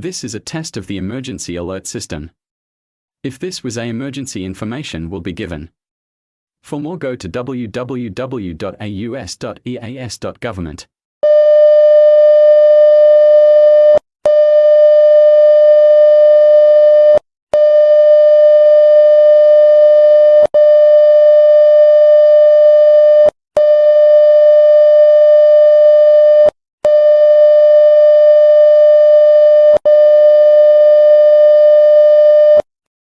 This is a test of the emergency alert system. If this was a emergency, information will be given. For more, go to www.aus.eas.government.